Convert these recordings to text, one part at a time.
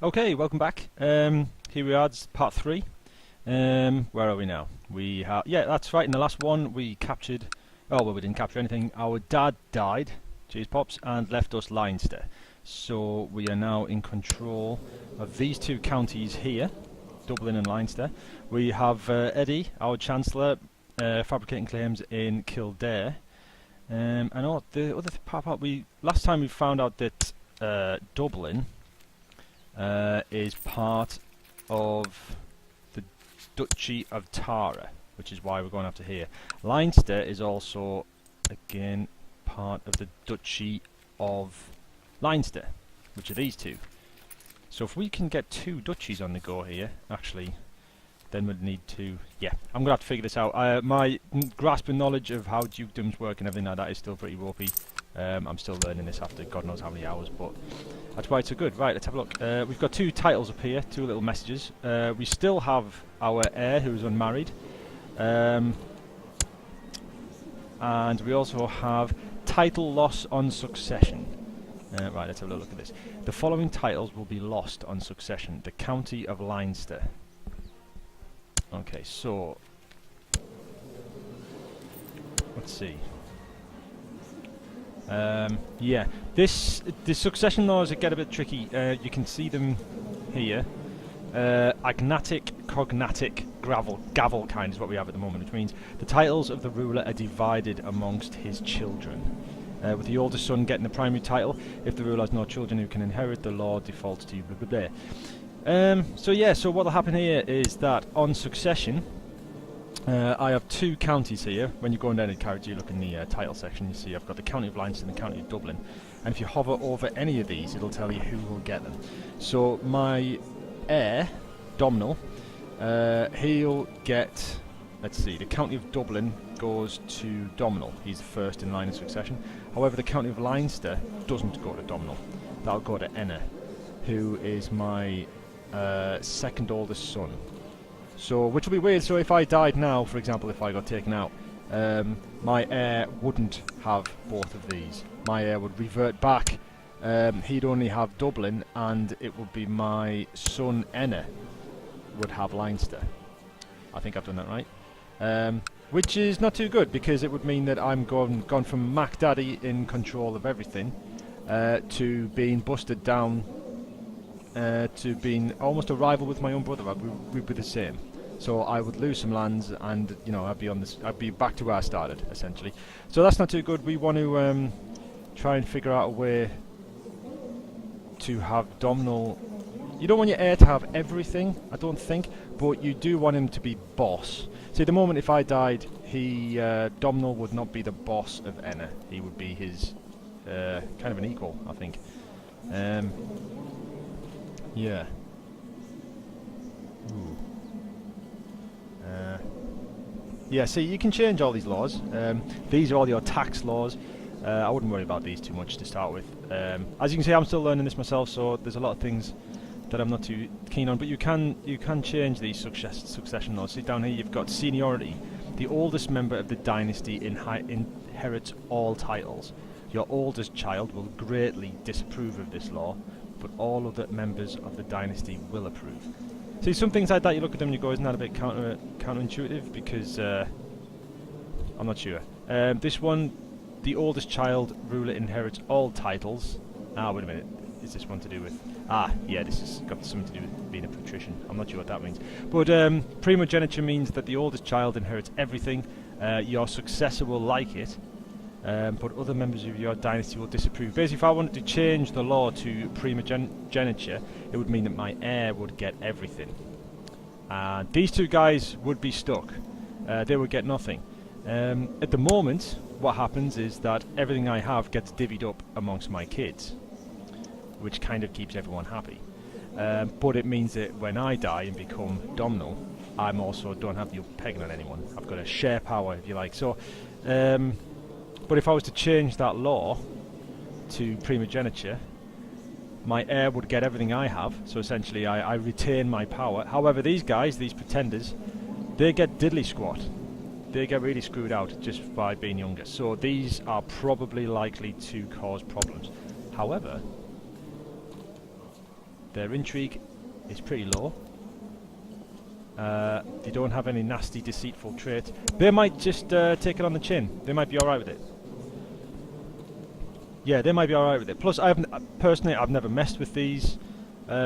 Okay, welcome back. Here we are, this is part 3. Where are we now? We have, yeah, that's right, in the last one we captured, oh well, we didn't capture anything. Our dad died, cheers pops, and left us Leinster. So we are now in control of these two counties here, Dublin and Leinster. We have Eddie, our Chancellor, fabricating claims in Kildare. And the other part, last time we found out that Dublin is part of the Duchy of Tara, which is why we're going after here. Leinster is also, again, part of the Duchy of Leinster, which are these two. So if we can get two duchies on the go here, actually, then we'd need to... Yeah, I'm going to have to figure this out. My grasp and knowledge of how dukedoms work and everything like that is still pretty ropey. I'm still learning this after God knows how many hours, but that's why it's so good. Right, let's have a look. We've got two titles up here, two little messages. We still have our heir, who is unmarried. And we also have title loss on succession. Right, let's have a look at this. The following titles will be lost on succession. The County of Leinster. Okay, so... let's see. Yeah, the succession laws get a bit tricky. You can see them here. Agnatic, cognatic, gavel kind is what we have at the moment, which means the titles of the ruler are divided amongst his children. With the oldest son getting the primary title. If the ruler has no children who can inherit, the law defaults to blah blah blah. So yeah, so what will happen here is that on succession, I have two counties here. When you're going down the character, you look in the title section, you see I've got the County of Leinster and the County of Dublin. And if you hover over any of these, it'll tell you who will get them. So my heir, Domhnall, he'll get, let's see, the County of Dublin goes to Domhnall. He's the first in line of succession. However, the County of Leinster doesn't go to Domhnall. That'll go to Enna, who is my second oldest son. So, which will be weird. So if I died now, for example, if I got taken out, my heir wouldn't have both of these. My heir would revert back. He'd only have Dublin, and it would be my son Enna would have Leinster. I think I've done that right. Which is not too good, because it would mean that I'm gone from Mac Daddy in control of everything to being busted down to being almost a rival with my own brother. We'd be the same. So I would lose some lands, and you know I'd be back to where I started essentially. So that's not too good. We want to try and figure out a way to have Domhnall. You don't want your heir to have everything, I don't think, but you do want him to be boss. See, at the moment, if I died, Domhnall would not be the boss of Enna. He would be his kind of an equal, I think. Yeah. Ooh. Yeah, see, you can change all these laws. These are all your tax laws. I wouldn't worry about these too much to start with. As you can see, I'm still learning this myself, so there's a lot of things that I'm not too keen on. But you can change these succession laws. See, down here you've got seniority. The oldest member of the dynasty inherits all titles. Your oldest child will greatly disapprove of this law, but all other members of the dynasty will approve. See, some things like that, you look at them and you go, isn't that a bit counterintuitive? Because, I'm not sure. This one, the oldest child ruler inherits all titles. Ah, wait a minute. Is this one to do with... Ah, yeah, this has got something to do with being a patrician. I'm not sure what that means. But primogeniture means that the oldest child inherits everything. Your successor will like it. But other members of your dynasty will disapprove. Basically, if I wanted to change the law to primogeniture, it would mean that my heir would get everything. These two guys would be stuck. They would get nothing. At the moment, what happens is that everything I have gets divvied up amongst my kids, which kind of keeps everyone happy. But it means that when I die and become Domhnall, I'm also don't have the pegging on anyone. I've got a share power, if you like. So. But if I was to change that law to primogeniture, my heir would get everything I have, so essentially I retain my power. However, these guys, these pretenders, they get diddly squat. They get really screwed out just by being younger. So these are probably likely to cause problems. However, Their intrigue is pretty low. They don't have any nasty, deceitful traits. They might just take it on the chin. They might be alright with it. Yeah, they might be alright with it. Plus, personally, I've never messed with these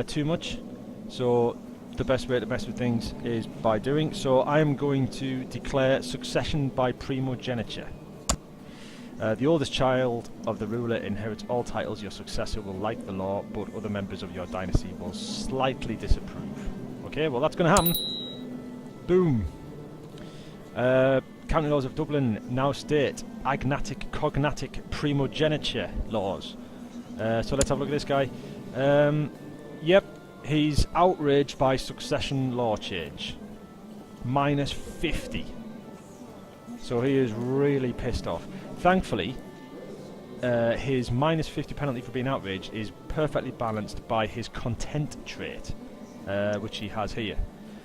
too much. So, the best way to mess with things is by doing. So, I am going to declare succession by primogeniture. The oldest child of the ruler inherits all titles. Your successor will like the law, but other members of your dynasty will slightly disapprove. Okay, well that's going to happen. Boom. County laws of Dublin now state agnatic, cognatic primogeniture laws. So let's have a look at this guy. Yep, he's outraged by succession law change. Minus 50. So he is really pissed off. Thankfully, his minus 50 penalty for being outraged is perfectly balanced by his content trait, which he has here.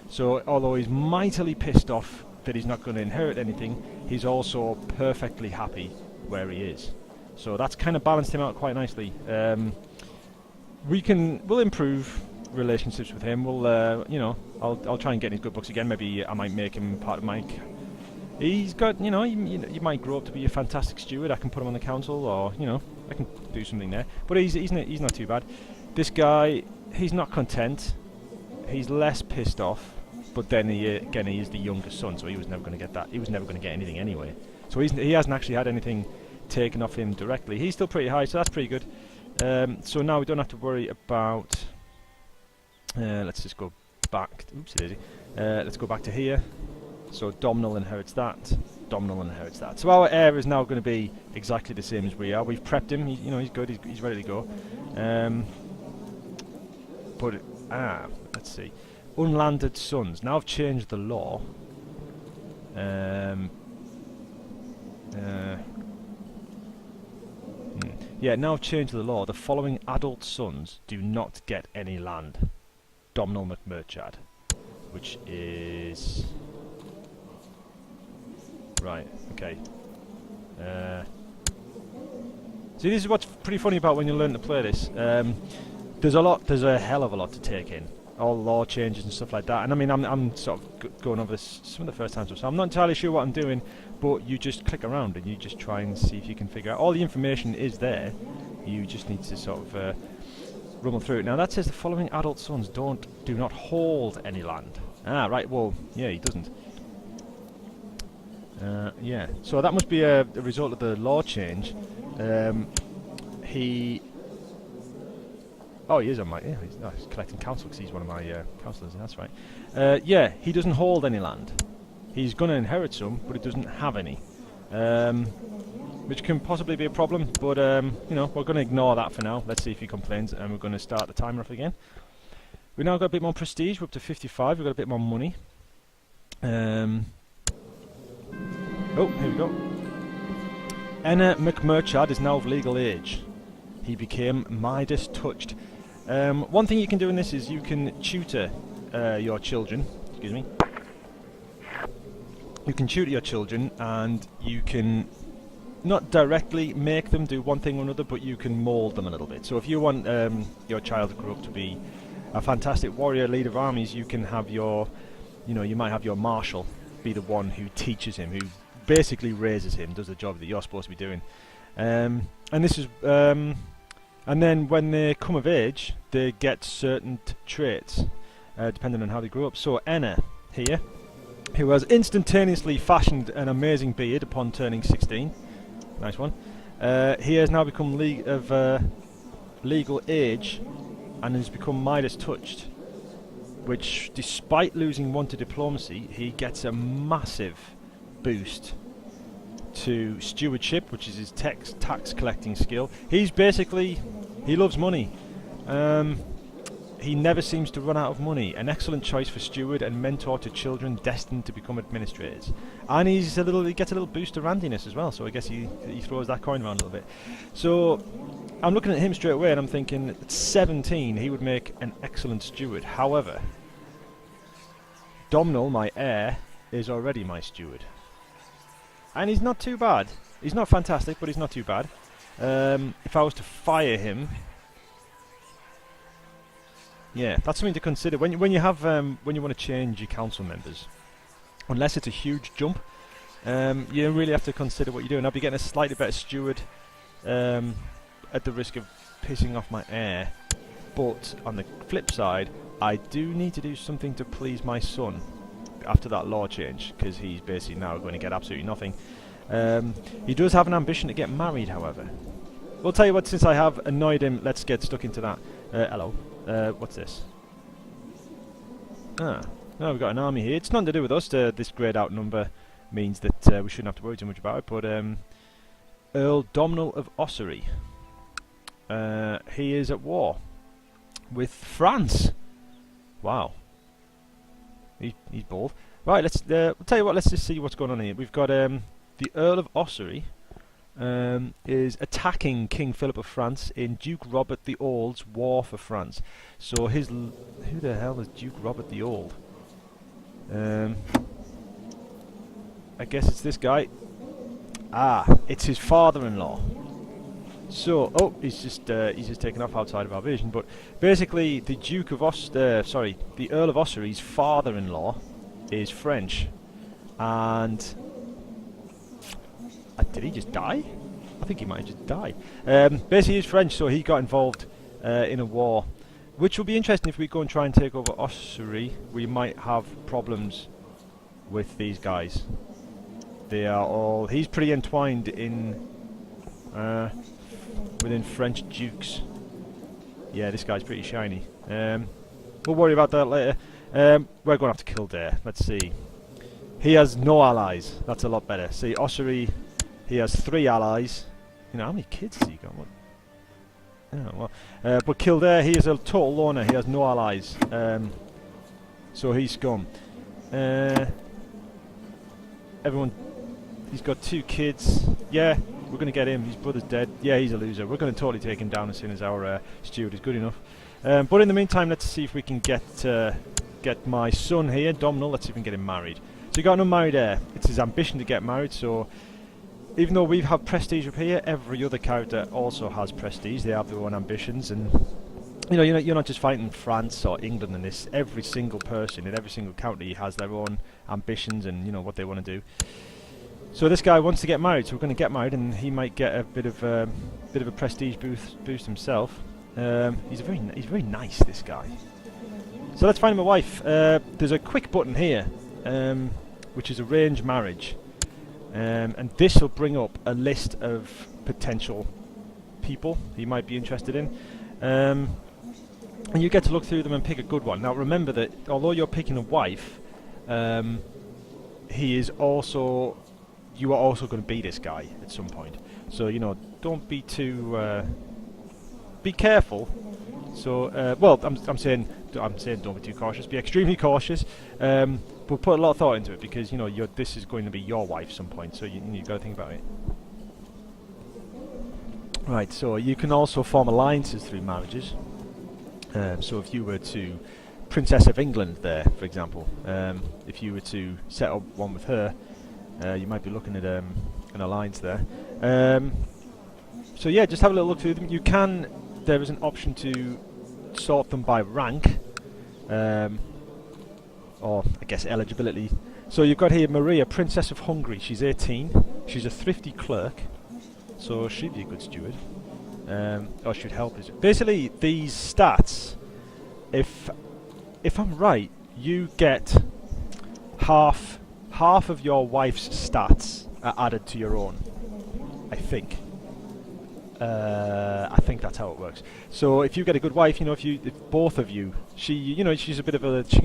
So although he's mightily pissed off that he's not going to inherit anything, he's also perfectly happy where he is. So that's kind of balanced him out quite nicely. We'll improve relationships with him. We'll, you know, I'll try and get in his good books again. Maybe I might make him part of my. He's got, you know, he might grow up to be a fantastic steward. I can put him on the council, or you know, I can do something there. But he's not too bad. This guy, he's not content. He's less pissed off. But then he is the youngest son, so he was never going to get that. He was never going to get anything anyway. So he hasn't actually had anything taken off him directly. He's still pretty high, so that's pretty good. So now we don't have to worry about. Let's just go back. Oops, daisy. Let's go back to here. So Domhnall inherits that. Domhnall inherits that. So our heir is now going to be exactly the same as we are. We've prepped him. You know, he's good. He's ready to go. Let's see. Unlanded sons. Now I've changed the law. Yeah, now I've changed the law. The following adult sons do not get any land. Domhnall McMurchad, which is right. Okay. See, this is what's pretty funny about when you learn to play this. There's a hell of a lot to take in. All law changes and stuff like that. And I mean, I'm sort of going over this some of the first times, so I'm not entirely sure what I'm doing. But you just click around and you just try and see if you can figure out. All the information is there. You just need to sort of rumble through it. Now that says the following adult sons do not hold any land. Ah, right. Well, yeah, he doesn't. Yeah. So that must be a result of the law change. Oh, he is on my. Yeah, he's collecting council because he's one of my councillors. That's right. Yeah, he doesn't hold any land. He's going to inherit some, but he doesn't have any, which can possibly be a problem. But you know, we're going to ignore that for now. Let's see if he complains, and we're going to start the timer off again. We've now got a bit more prestige. We're up to 55. We've got a bit more money. Oh, here we go. Enna McMurchad is now of legal age. He became Midas touched. One thing you can do in this is you can tutor your children. Excuse me. You can tutor your children, and you can not directly make them do one thing or another, but you can mould them a little bit. So if you want your child to grow up to be a fantastic warrior, leader of armies, you can have your, you know, you might have your marshal be the one who teaches him, who basically raises him, does the job that you're supposed to be doing. And this is, and then when they come of age, they get certain traits, depending on how they grow up. So Enna here, who has instantaneously fashioned an amazing beard upon turning 16. Nice one. He has now become legal age and has become Midas touched, which, despite losing 1 to diplomacy, he gets a massive boost to stewardship, which is his tax collecting skill. He's basically, he loves money. He never seems to run out of money. An excellent choice for steward and mentor to children destined to become administrators. And he gets a little boost of randiness as well, so I guess he throws that coin around a little bit. So I'm looking at him straight away and I'm thinking at 17 he would make an excellent steward. However, Domhnall, my heir, is already my steward. And he's not too bad. He's not fantastic, but he's not too bad. If I was to fire him, Yeah, that's something to consider when you have when you want to change your council members. Unless it's a huge jump, you really have to consider what you're doing. I'll be getting a slightly better steward at the risk of pissing off my heir. But on the flip side, I do need to do something to please my son after that law change, because he's basically now going to get absolutely nothing. He does have an ambition to get married, however. We'll tell you what, since I have annoyed him, let's get stuck into that. Hello. What's this? Ah, no, we've got an army here. It's nothing to do with us. This greyed out number means that we shouldn't have to worry too much about it. But Earl Domhnall of Ossory. He is at war with France. Wow. He's bold. Right, let's. I'll tell you what. Let's just see what's going on here. We've got the Earl of Ossory is attacking King Philip of France in Duke Robert the Old's war for France. So who the hell is Duke Robert the Old? I guess it's this guy. Ah, it's his father-in-law. So, oh, he's just taken off outside of our vision. But basically, the the Earl of Ossory's father-in-law is French, and did he just die? I think he might have just died. Basically, he's French, so he got involved in a war, which will be interesting if we go and try and take over Ossory. We might have problems with these guys. They are all. He's pretty entwined in within French dukes. Yeah, this guy's pretty shiny. We'll worry about that later. We're going to have to Kildare. Let's see. He has no allies. That's a lot better. See, Ossory, he has 3 allies. You know, how many kids has he got? What? Oh, well. But Kildare, he is a total loner. He has no allies. So he's scum. Everyone, he's got 2 kids. Yeah, we're going to get him. His brother's dead. Yeah, he's a loser. We're going to totally take him down as soon as our steward is good enough. But in the meantime, let's see if we can get my son here, Domhnall. Let's see if we can get him married. So you got an unmarried heir. It's his ambition to get married. So even though we have prestige up here, every other character also has prestige. They have their own ambitions, and you know, you're not just fighting France or England in this. Every single person in every single county has their own ambitions and what they want to do. So this guy wants to get married, so we're going to get married, and he might get a bit of a prestige boost himself. He's very nice, this guy. So let's find him a wife. There's a quick button here, which is arrange marriage, and this will bring up a list of potential people he might be interested in, and you get to look through them and pick a good one. Now remember that although you're picking a wife, you are also going to be this guy at some point. So don't be too. Be careful. So well, I'm saying don't be too cautious. Be extremely cautious. But put a lot of thought into it, because this is going to be your wife at some point. So you've got to think about it. Right. So you can also form alliances through marriages. So if you were to Princess of England there, for example, if you were to set up one with her. You might be looking at an alliance there. So yeah, just have a little look through them. There is an option to sort them by rank, or I guess eligibility. So you've got here Maria, Princess of Hungary. She's 18. She's a thrifty clerk, so she'd be a good steward, or should help us. Basically, these stats, if I'm right, you get half of your wife's stats are added to your own. I think that's how it works. So if you get a good wife, if both of you, she can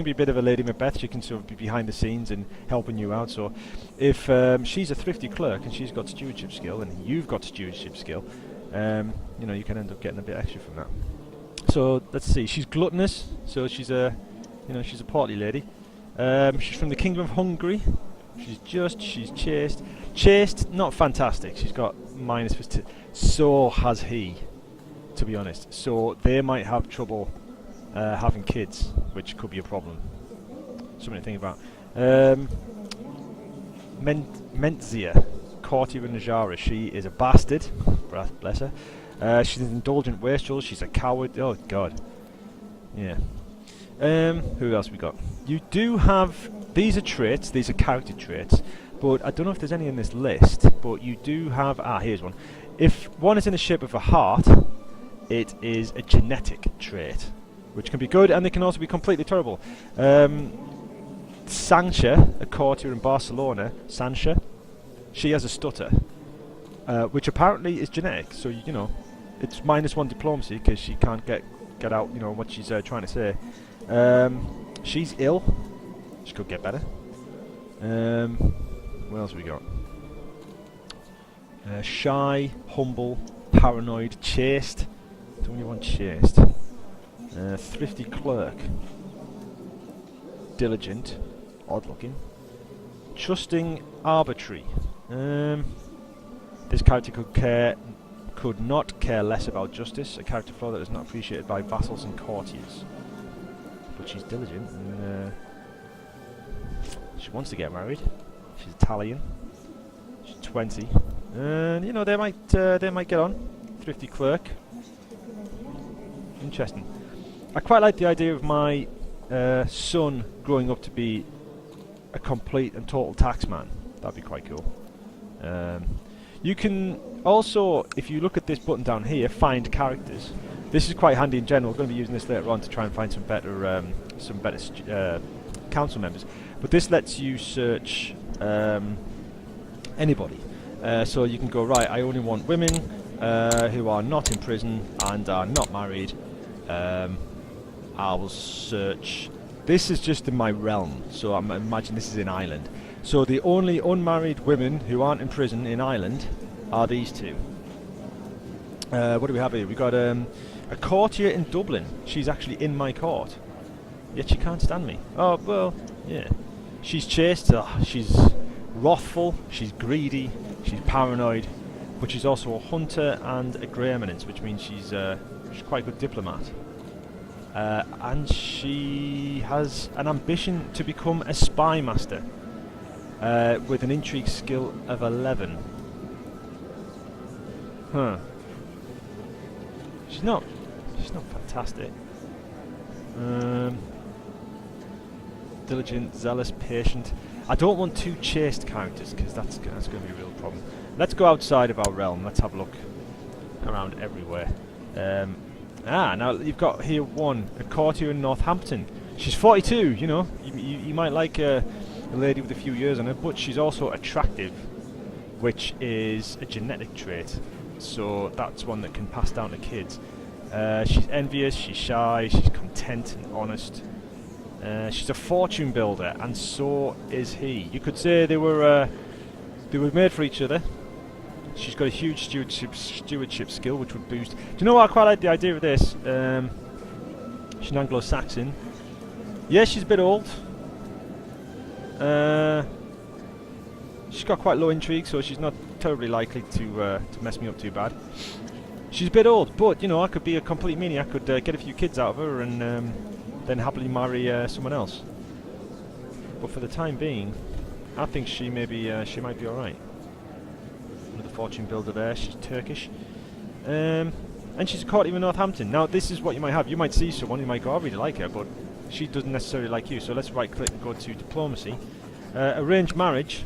be a bit of a Lady Macbeth. She can sort of be behind the scenes and helping you out. So if she's a thrifty clerk and she's got stewardship skill and you've got stewardship skill, you can end up getting a bit extra from that. So let's see. She's gluttonous, so she's a portly lady. She's from the Kingdom of Hungary. She's chaste. Chaste, not fantastic. She's got minus for so has he, to be honest. So they might have trouble having kids, which could be a problem. Something to think about. Mentzia, courtier in Najara. She is a bastard. Bless her. She's an indulgent wastrel. She's a coward. Oh God. Yeah. Who else we got? You do have... These are traits. These are character traits. But I don't know if there's any in this list. But you do have... Ah, here's one. If one is in the shape of a heart, it is a genetic trait, which can be good, and they can also be completely terrible. Sancha, a courtier in Barcelona, Sancha, she has a stutter, which apparently is genetic. So you know, it's -1 diplomacy because she can't get out. You know what she's trying to say. She's ill. She could get better. What else have we got? Shy, humble, paranoid, chaste. Don't you want chaste? Thrifty clerk. Diligent. Odd looking. Trusting, arbitrary. This character could not care less about justice. A character flaw that is not appreciated by vassals and courtiers. But she's diligent and she wants to get married. She's Italian. She's 20. And you know they might get on. Thrifty clerk. Interesting. I quite like the idea of my son growing up to be a complete and total taxman. That'd be quite cool. You can also, if you look at this button down here, find characters. This is quite handy in general. We're going to be using this later on to try and find some better council members. But this lets you search anybody. So you can go, right, I only want women who are not in prison and are not married. I will search. This is just in my realm, so I imagine this is in Ireland. So the only unmarried women who aren't in prison in Ireland are these two. What do we have here? We've got a courtier in Dublin. She's actually in my court, yet she can't stand me. Oh, well, yeah. She's chaste, she's wrathful, she's greedy, she's paranoid, but she's also a hunter and a grey eminence, which means she's quite a good diplomat. And she has an ambition to become a spy master with an intrigue skill of 11. Huh. She's not fantastic. Diligent, zealous, patient. I don't want two chaste characters because that's going to be a real problem. Let's go outside of our realm. Let's have a look around everywhere. Now you've got here a courtier in Northampton. She's 42, you know. You might like a lady with a few years on her, but she's also attractive, which is a genetic trait. So that's one that can pass down to kids. She's envious, she's shy, she's content and honest. She's a fortune builder, and so is he. You could say they were made for each other. She's got a huge stewardship skill, which would boost. Do you know what? I quite like the idea of this. She's an Anglo-Saxon. Yeah, she's a bit old. She's got quite low intrigue, so she's not terribly likely to mess me up too bad. She's a bit old, but you know, I could be a complete meanie. I could get a few kids out of her and then happily marry someone else. But for the time being, I think she might be all right. Another fortune builder there. She's Turkish, and she's a courtier in Northampton. Now, this is what you might have. You might see someone, you might go, I really like her, but she doesn't necessarily like you. So let's right-click and go to diplomacy, arrange marriage.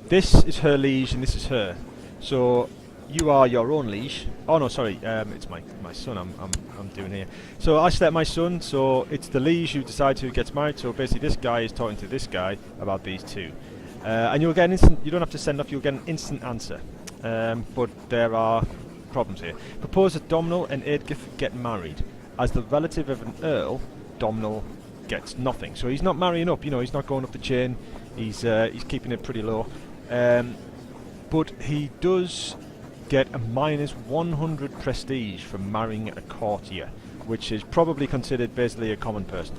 This is her liege, and this is her. So you are your own liege. Oh no, sorry, it's my son. I'm doing here. So I select my son. So it's the liege who decides who gets married. So basically, this guy is talking to this guy about these two. And you'll get an instant. You don't have to send off. You'll get an instant answer. But there are problems here. Propose that Domhnall and Eadgyth get married. As the relative of an earl, Domhnall gets nothing. So he's not marrying up. You know, he's not going up the chain. He's keeping it pretty low. But he does get a -100 prestige for marrying a courtier, which is probably considered basically a common person.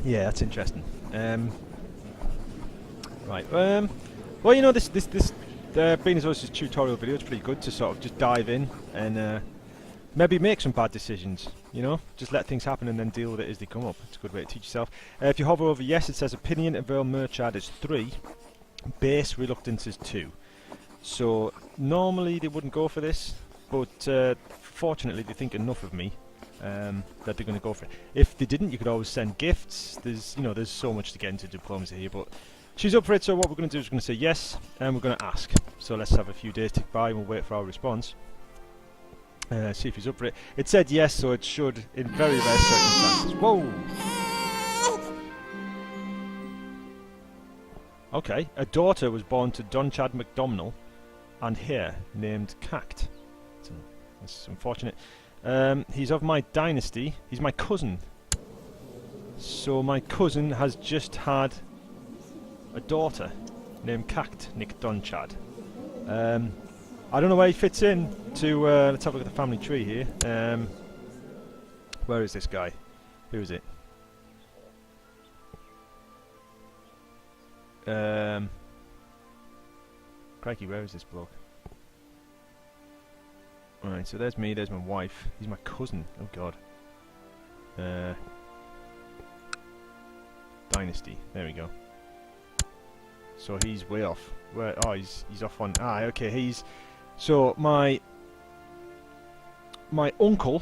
Yeah, that's interesting. Right. Well, you know, this being as this tutorial video, it's pretty good to sort of just dive in and maybe make some bad decisions. You know, just let things happen and then deal with it as they come up. It's a good way to teach yourself. If you hover over yes, it says opinion of Earl Murchard is 3, base reluctance is 2. So normally they wouldn't go for this. but fortunately they think enough of me that they're going to go for it. If they didn't, you could always send gifts. There's so much to get into diplomacy here, but she's up for it. So what we're going to do is we're going to say yes, and we're going to ask. So let's have a few days tick by, and we'll wait for our response. See if he's up for it. It said yes, so it should, in very rare circumstances. Whoa! Okay, a daughter was born to Don Chad McDomnall and heir named Cact. So that's unfortunate. He's of my dynasty. He's my cousin. So my cousin has just had a daughter named Cact Nick Don Chad. I don't know where he fits in to... let's have a look at the family tree here. Where is this guy? Who is it? Crikey, where is this bloke? Alright, so there's me, there's my wife. He's my cousin. Oh god. Dynasty. There we go. So he's way off. Where? Oh, he's off on... Ah, okay, he's... So, my uncle...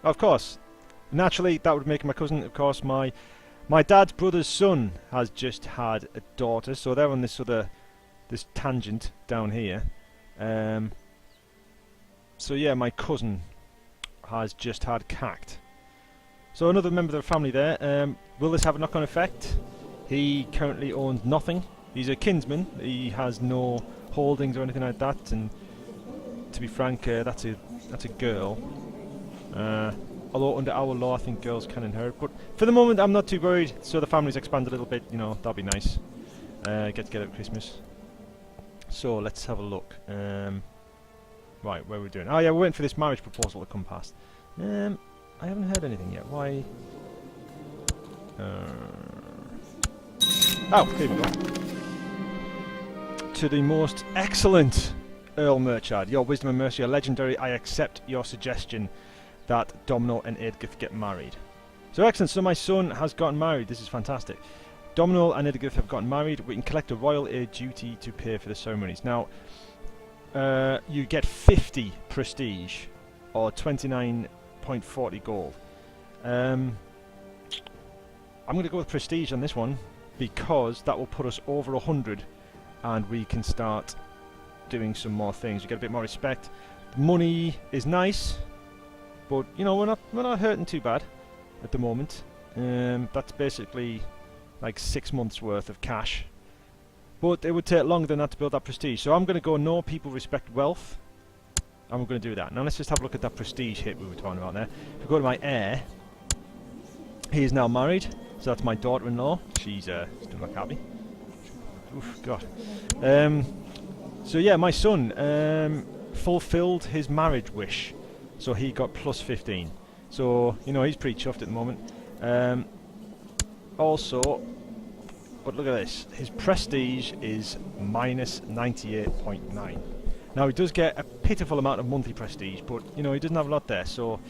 Of course. Naturally, that would make my cousin. Of course, my dad's brother's son has just had a daughter, so they're on this tangent down here. So yeah, my cousin has just had Cact. So another member of the family there. Will this have a knock-on effect? He currently owns nothing. He's a kinsman. He has no holdings or anything like that. And to be frank, that's a girl. Although under our law, I think girls can inherit. But for the moment, I'm not too worried. So the family's expanded a little bit. You know, that'll be nice. Get together at Christmas. So let's have a look. Right, where are we doing? Oh yeah, we're waiting for this marriage proposal to come past. I haven't heard anything yet. Why? Oh, here we go. To the most excellent Earl Murchard. Your wisdom and mercy are legendary. I accept your suggestion that Domino and Edgith get married. So excellent. So my son has gotten married. This is fantastic. Domino and Edgith have gotten married. We can collect a royal aid duty to pay for the ceremonies. Now, you get 50 prestige or 29.40 gold. I'm going to go with prestige on this one because that will put us over 100 and we can start doing some more things. You get a bit more respect. The money is nice, but you know, we're not hurting too bad at the moment. That's basically like 6 months worth of cash. But it would take longer than that to build that prestige. So I'm going to go no people respect wealth. And we're going to do that. Now let's just have a look at that prestige hit we were talking about there. If we go to my heir, he is now married. So that's my daughter-in-law. She's still not happy. Oof, God. So yeah, my son fulfilled his marriage wish. So he got plus 15. So, you know, he's pretty chuffed at the moment. Also... But look at this, his prestige is minus 98.9. Now he does get a pitiful amount of monthly prestige, but you know, he doesn't have a lot there, so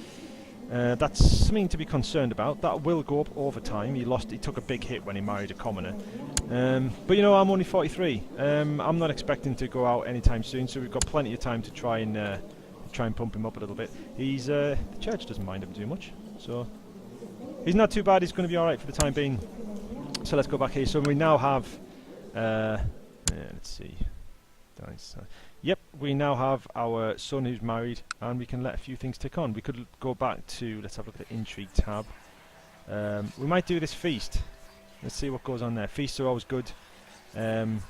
that's something to be concerned about. That will go up over time. He took a big hit when he married a commoner. But you know, I'm only 43. I'm not expecting to go out anytime soon, so we've got plenty of time to try and pump him up a little bit. The church doesn't mind him too much, so he's not too bad. He's going to be alright for the time being. So let's go back here. So we now have, let's see. Yep, we now have our son who's married, and we can let a few things tick on. We could go back to, let's have a look at the intrigue tab. We might do this feast. Let's see what goes on there. Feasts are always good to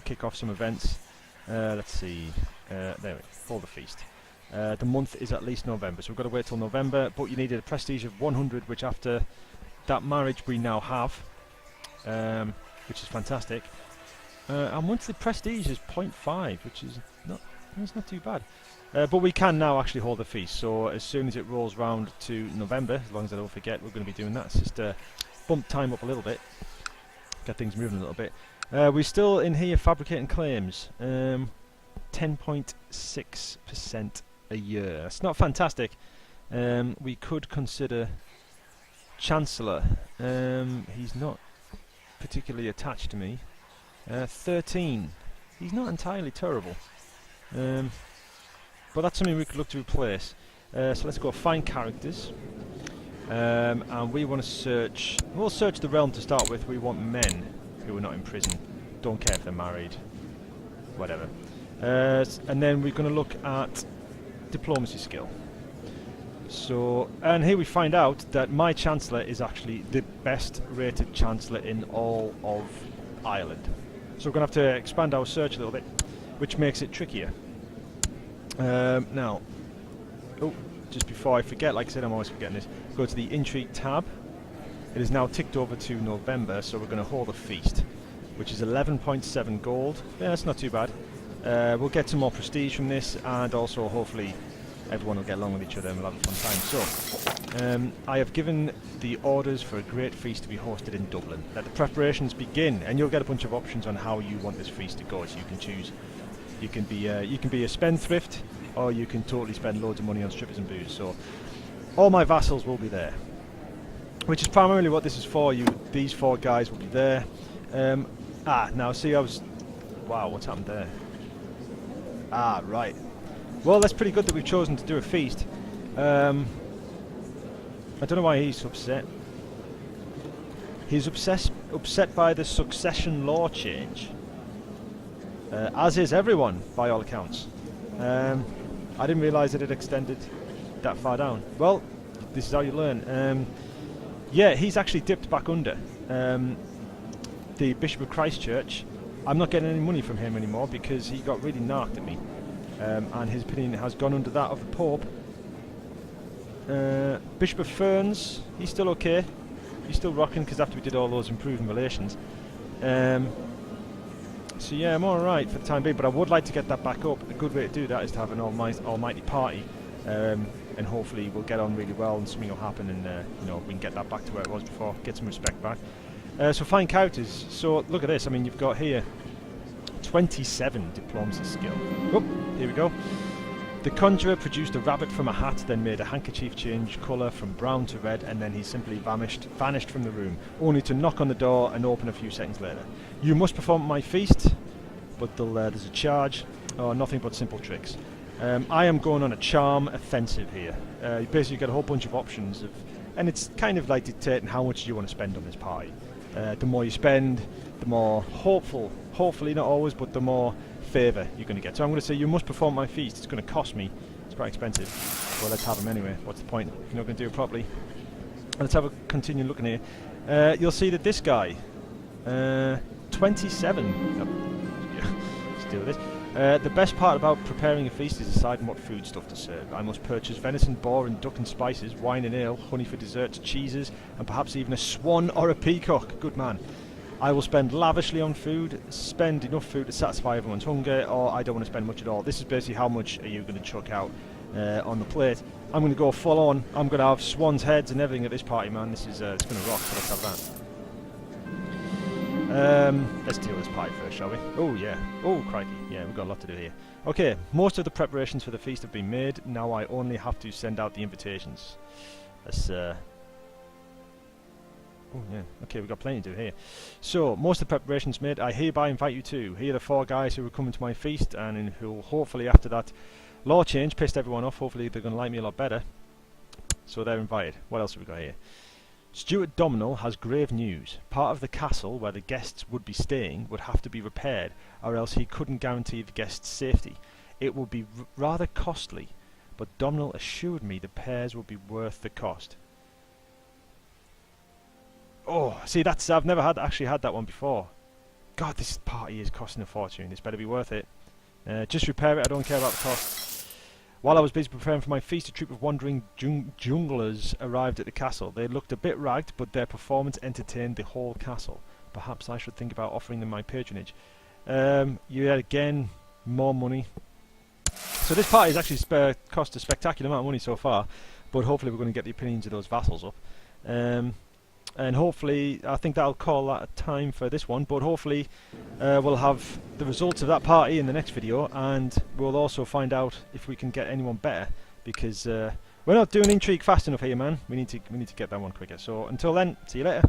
kick off some events. Let's see. There we go. For the feast. The month is at least November, so we've got to wait till November. But you needed a prestige of 100, which after that marriage we now have, which is fantastic. Our monthly prestige is 0.5, which is not too bad. But we can now actually hold a feast. So as soon as it rolls round to November, as long as I don't forget, we're going to be doing that. It's just bump time up a little bit, get things moving a little bit. We're still in here fabricating claims. 10.6% a year. It's not fantastic. We could consider Chancellor. He's not particularly attached to me. 13. He's not entirely terrible. but that's something we could look to replace. So let's go find characters. And we want to search. We'll search the realm to start with. We want men who are not in prison. Don't care if they're married. Whatever. And then we're going to look at diplomacy skill. So, and here we find out that my Chancellor is actually the best rated Chancellor in all of Ireland. So we're going to have to expand our search a little bit, which makes it trickier. Now, just before I forget, like I said, I'm always forgetting this, go to the Intrigue tab. It is now ticked over to November, so we're going to hold a feast, which is 11.7 gold. Yeah, that's not too bad. We'll get some more prestige from this, and also hopefully everyone will get along with each other and we'll have a fun time. So, I have given the orders for a great feast to be hosted in Dublin. Let the preparations begin, and you'll get a bunch of options on how you want this feast to go, so you can choose. You can be a spendthrift, or you can totally spend loads of money on strippers and booze. So, all my vassals will be there, which is primarily what this is for. These 4 guys will be there. Now see, wow, what's happened there? Right. Well, that's pretty good that we've chosen to do a feast. I don't know why he's upset. He's upset by the succession law change. As is everyone, by all accounts. I didn't realise that it extended that far down. Well, this is how you learn. Yeah, he's actually dipped back under. The Bishop of Christchurch, I'm not getting any money from him anymore because he got really narked at me. And his opinion has gone under that of the Pope. Bishop of Ferns, he's still okay. He's still rocking because after we did all those improving relations. So yeah, I'm alright for the time being, but I would like to get that back up. A good way to do that is to have an almighty party. And hopefully we'll get on really well and something will happen, and you know, we can get that back to where it was before, get some respect back. So find characters. So look at this. I mean, you've got here 27 diplomacy skill. Oh, here we go. The conjurer produced a rabbit from a hat, then made a handkerchief change colour from brown to red, and then he simply vanished from the room, only to knock on the door and open a few seconds later. You must perform my feast, but there's a charge. Oh, nothing but simple tricks. I am going on a charm offensive here. You basically get a whole bunch of options, and it's kind of like dictating how much you want to spend on this party. The more you spend, the more hopefully not always, but the more favour you're going to get. So I'm going to say you must perform my feast. It's going to cost me. It's quite expensive. Well, let's have them anyway. What's the point if you're not going to do it properly? Let's have a continue looking here. You'll see that this guy, 27. Let's deal with this. The best part about preparing a feast is deciding what foodstuff to serve. I must purchase venison, boar and duck and spices, wine and ale, honey for desserts, cheeses, and perhaps even a swan or a peacock. Good man. I will spend lavishly on food, spend enough food to satisfy everyone's hunger, or I don't want to spend much at all. This is basically how much are you going to chuck out on the plate. I'm going to go full on. I'm going to have swan's heads and everything at this party, man. This is it's going to rock, so let's have that. Let's deal with this party first, shall we? Oh, yeah. Oh, crikey. Yeah, we've got a lot to do here. Okay, most of the preparations for the feast have been made. Now I only have to send out the invitations. Let's... Oh, yeah. Okay, we've got plenty to do here. So, most of the preparations made. I hereby invite you to. Here are the 4 guys who are coming to my feast, and who will hopefully, after that law change, pissed everyone off. Hopefully they're going to like me a lot better. So they're invited. What else have we got here? Stuart Domhnall has grave news. Part of the castle where the guests would be staying would have to be repaired, or else he couldn't guarantee the guests' safety. It will be rather costly, but Domhnall assured me the repairs will be worth the cost. Oh, see, I've never actually had that one before. God, this party is costing a fortune. This better be worth it. Just repair it. I don't care about the cost. While I was busy preparing for my feast, a troop of wandering junglers arrived at the castle. They looked a bit ragged, but their performance entertained the whole castle. Perhaps I should think about offering them my patronage. You had again more money. So this party has actually cost a spectacular amount of money so far, but hopefully we're going to get the opinions of those vassals up. And hopefully, I think that'll call that a time for this one, but hopefully we'll have the results of that party in the next video, and we'll also find out if we can get anyone better, because we're not doing intrigue fast enough here, man. We need to get that one quicker. So until then, see you later.